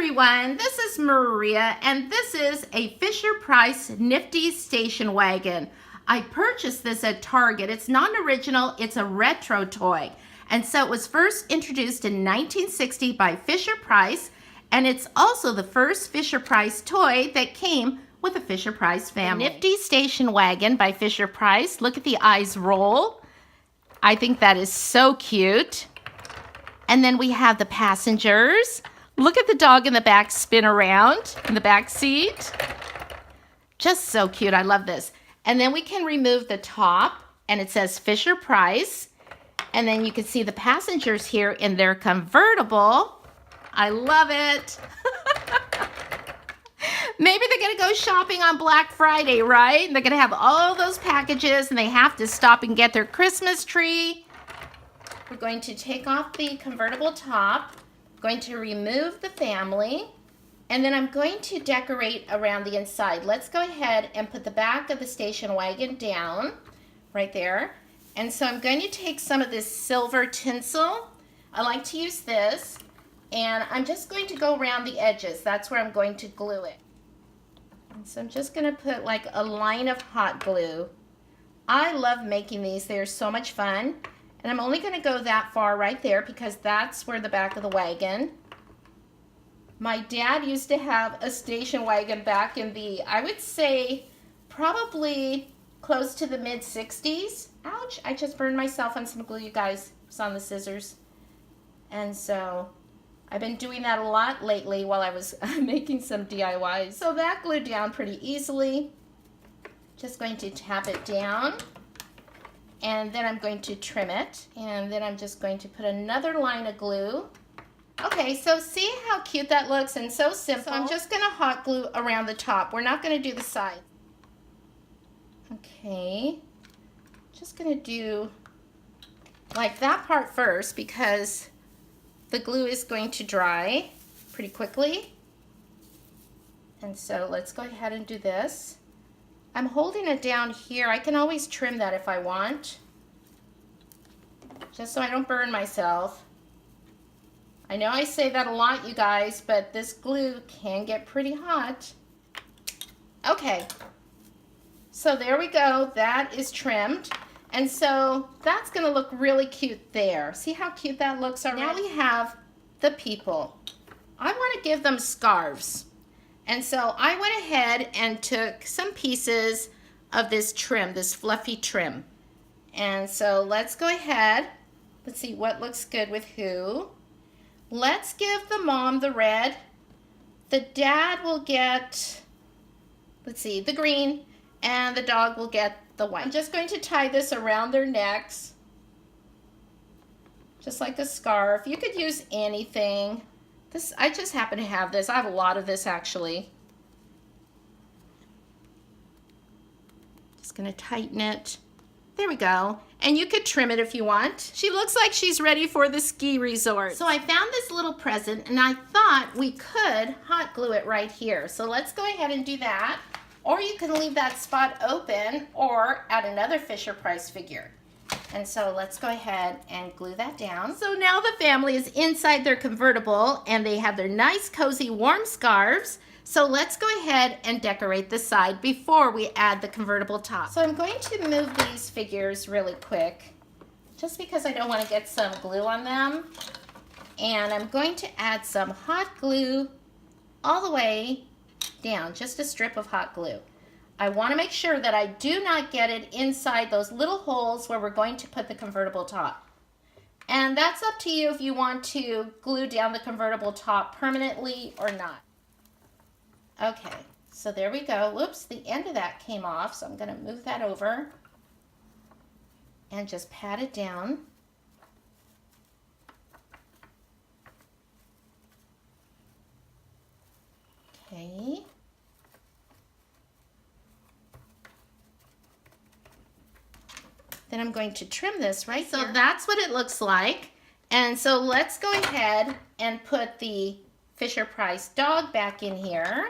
everyone, this is Maria and this is a Fisher-Price Nifty station wagon. I purchased this at Target. It's not an original, it's a retro toy. And so it was first introduced in 1960 by Fisher-Price, and it's also the first Fisher-Price toy that came with a Fisher-Price family. The Nifty station wagon by Fisher-Price. Look at the eyes roll. I think that is so cute. And then we have the passengers. Look at the dog in the back spin around in the back seat. Just so cute. I love this. And then we can remove the top, and it says Fisher-Price. And then you can see the passengers here in their convertible. I love it. Maybe they're going to go shopping on Black Friday, right? And they're going to have all those packages, and they have to stop and get their Christmas tree. We're going to take off the convertible top. Going to remove the family, and then I'm going to decorate around the inside. Let's go ahead and put the back of the station wagon down right there. And so I'm going to take some of this silver tinsel. I like to use this, and I'm just going to go around the edges. That's where I'm going to glue it. And so I'm just going to put like a line of hot glue. I love making these. They're so much fun. And I'm only going to go that far right there because that's where the back of the wagon. My dad used to have a station wagon back in the, I would say, probably close to the mid-60s. Ouch, I just burned myself on some glue, you guys. It's on the scissors. And so I've been doing that a lot lately while I was making some DIYs. So that glued down pretty easily. Just going to tap it down. And then I'm going to trim it, and then I'm just going to put another line of glue. Okay, so see how cute that looks and so simple. So I'm just going to hot glue around the top. We're not going to do the side. Okay, just going to do like that part first because the glue is going to dry pretty quickly. And so let's go ahead and do this. I'm holding it down here. I can always trim that if I want, just so I don't burn myself. I know I say that a lot, you guys, but this glue can get pretty hot. Okay, so there we go. That is trimmed. And so that's going to look really cute there. See how cute that looks already? Now we have the people. I want to give them scarves. And so I went ahead and took some pieces of this trim, this fluffy trim. And so let's go ahead. Let's see what looks good with who. Let's give the mom the red. The dad will get, let's see, the green. And the dog will get the white. I'm just going to tie this around their necks. Just like a scarf. You could use anything. This, I just happen to have this. I have a lot of this actually. Just gonna tighten it. There we go. And you could trim it if you want. She looks like she's ready for the ski resort. So I found this little present and I thought we could hot glue it right here. So let's go ahead and do that. Or you can leave that spot open or add another Fisher-Price figure. And so let's go ahead and glue that down. So now the family is inside their convertible and they have their nice, cozy, warm scarves. So let's go ahead and decorate the side before we add the convertible top. So I'm going to move these figures really quick just because I don't want to get some glue on them. And I'm going to add some hot glue all the way down, just a strip of hot glue. I want to make sure that I do not get it inside those little holes where we're going to put the convertible top. And that's up to you if you want to glue down the convertible top permanently or not. Okay, so there we go. Whoops, the end of that came off, so I'm going to move that over and just pat it down. Okay. Then I'm going to trim this right here. So that's what it looks like. And so let's go ahead and put the Fisher-Price dog back in here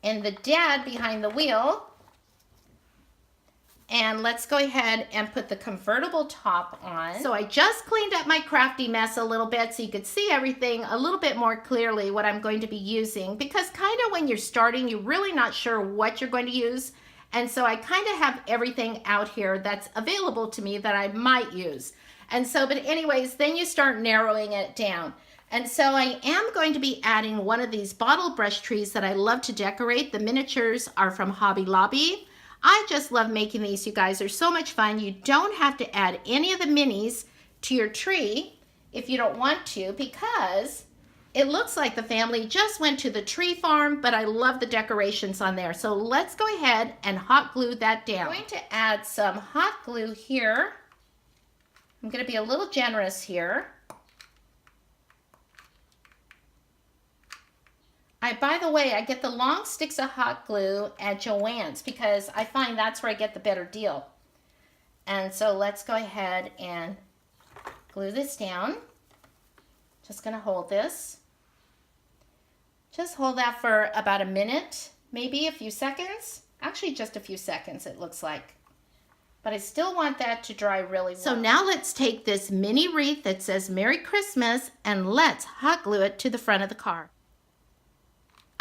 and the dad behind the wheel. And let's go ahead and put the convertible top on. So I just cleaned up my crafty mess a little bit so you could see everything a little bit more clearly what I'm going to be using, because kind of when you're starting, you're really not sure what you're going to use. And so I kind of have everything out here that's available to me that I might use. And so, but anyways, then you start narrowing it down. And so I am going to be adding one of these bottle brush trees that I love to decorate. The miniatures are from Hobby Lobby. I just love making these, you guys. They're so much fun. You don't have to add any of the minis to your tree if you don't want to, because it looks like the family just went to the tree farm, but I love the decorations on there. So let's go ahead and hot glue that down. I'm going to add some hot glue here. I'm going to be a little generous here. By the way, I get the long sticks of hot glue at Joann's because I find that's where I get the better deal. And so let's go ahead and glue this down. Just going to hold this. Just hold that for about a minute, maybe a few seconds. Actually, just a few seconds, it looks like. But I still want that to dry really well. So now let's take this mini wreath that says Merry Christmas and let's hot glue it to the front of the car.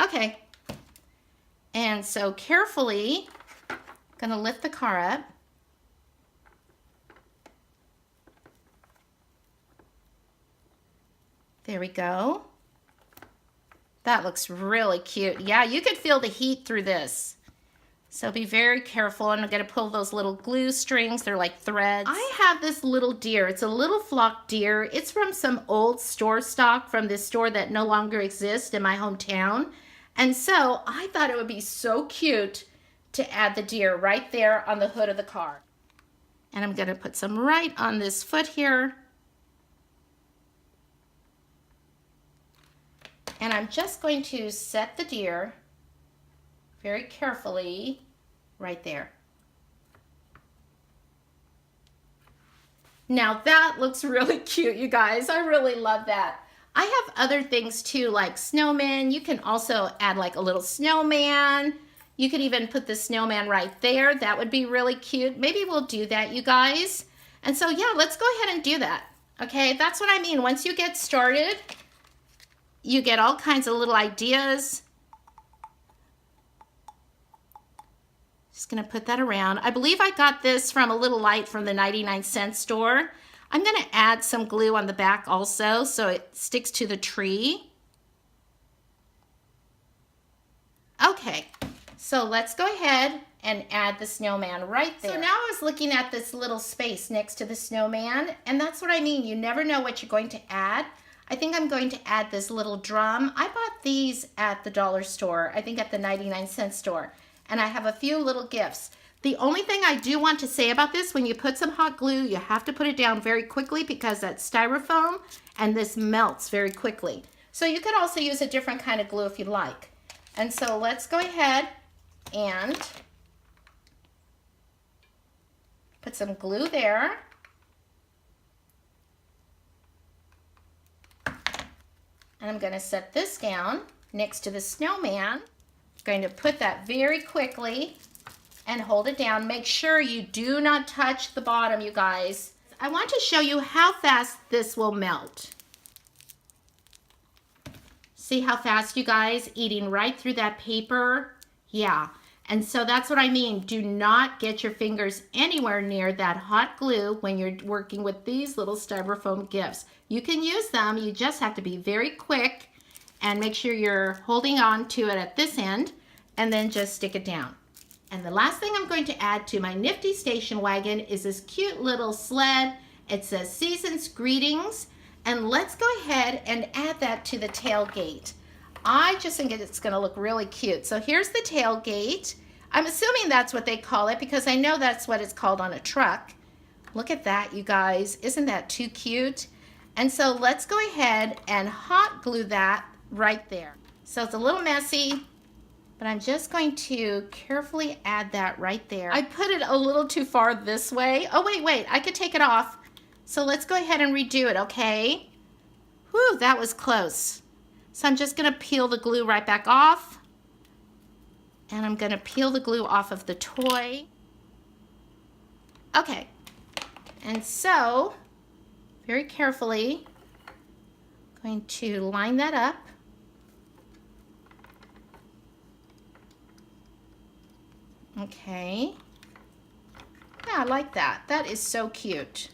Okay, and so carefully, I'm gonna lift the car up. There we go. That looks really cute. Yeah, you could feel the heat through this. So be very careful, and I'm gonna pull those little glue strings. They're like threads. I have this little deer. It's a little flock deer. It's from some old store stock from this store that no longer exists in my hometown. And so I thought it would be so cute to add the deer right there on the hood of the car. And I'm gonna put some right on this foot here. And I'm just going to set the deer very carefully right there. Now that looks really cute, you guys. I really love that. I have other things too, like snowmen. You can also add like a little snowman. You could even put the snowman right there. That would be really cute. Maybe we'll do that, you guys. And so yeah, let's go ahead and do that. Okay, that's what I mean. Once you get started, you get all kinds of little ideas. Just gonna put that around. I believe I got this from a little light from the 99-cent store. I'm gonna add some glue on the back also so it sticks to the tree. Okay, so let's go ahead and add the snowman right there. So now I was looking at this little space next to the snowman, and that's what I mean. You never know what you're going to add. I think I'm going to add this little drum. I bought these at the dollar store, I think at the 99-cent store, and I have a few little gifts. The only thing I do want to say about this, when you put some hot glue, you have to put it down very quickly because that's styrofoam and this melts very quickly. So you could also use a different kind of glue if you like. And so let's go ahead and put some glue there. And I'm going to set this down next to the snowman. I'm going to put that very quickly and hold it down. Make sure you do not touch the bottom, you guys. I want to show you how fast this will melt. See how fast, you guys? Eating right through that paper. Yeah, and so that's what I mean. Do not get your fingers anywhere near that hot glue when you're working with these little styrofoam gifts. You can use them, you just have to be very quick and make sure you're holding on to it at this end and then just stick it down. And the last thing I'm going to add to my Nifty station wagon is this cute little sled. It says Season's Greetings. And let's go ahead and add that to the tailgate. I just think it's gonna look really cute. So here's the tailgate. I'm assuming that's what they call it because I know that's what it's called on a truck. Look at that, you guys. Isn't that too cute? And so let's go ahead and hot glue that right there. So it's a little messy, but I'm just going to carefully add that right there. I put it a little too far this way. Oh, wait, I could take it off. So let's go ahead and redo it, okay? Whew, that was close. So I'm just gonna peel the glue right back off. And I'm gonna peel the glue off of the toy. Okay, and so very carefully going to line that up. Okay. Yeah, I like that. That is so cute.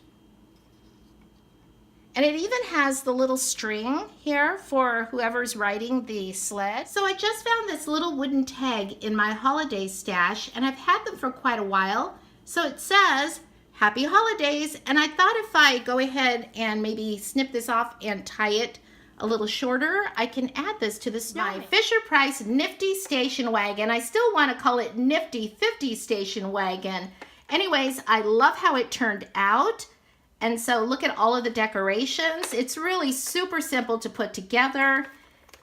And it even has the little string here for whoever's riding the sled. So I just found this little wooden tag in my holiday stash, and I've had them for quite a while. So it says, Happy Holidays. And I thought if I go ahead and maybe snip this off and tie it a little shorter, I can add this to the snowman. My Fisher-Price Nifty station wagon. I still want to call it Nifty 50 station wagon. Anyways, I love how it turned out. And so look at all of the decorations. It's really super simple to put together.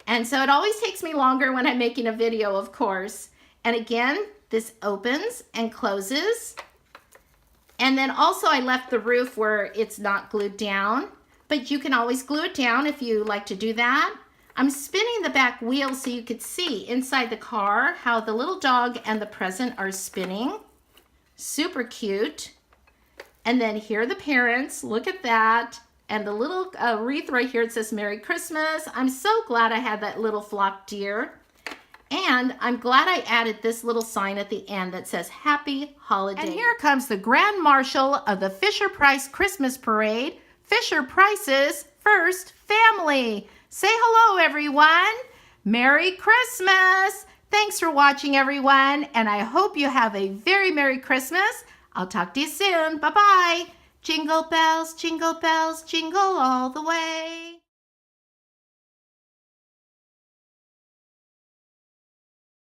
And so it always takes me longer when I'm making a video, of course. And again, this opens and closes. And then also I left the roof where it's not glued down, but you can always glue it down if you like to do that. I'm spinning the back wheel so you could see inside the car how the little dog and the present are spinning. Super cute. And then here are the parents, look at that. And the little wreath right here, it says Merry Christmas. I'm so glad I had that little flock deer. And I'm glad I added this little sign at the end that says Happy Holidays. And here comes the Grand Marshal of the Fisher-Price Christmas Parade, Fisher-Price's first family. Say hello, everyone. Merry Christmas. Thanks for watching, everyone. And I hope you have a very Merry Christmas. I'll talk to you soon. Bye-bye. Jingle bells, jingle all the way.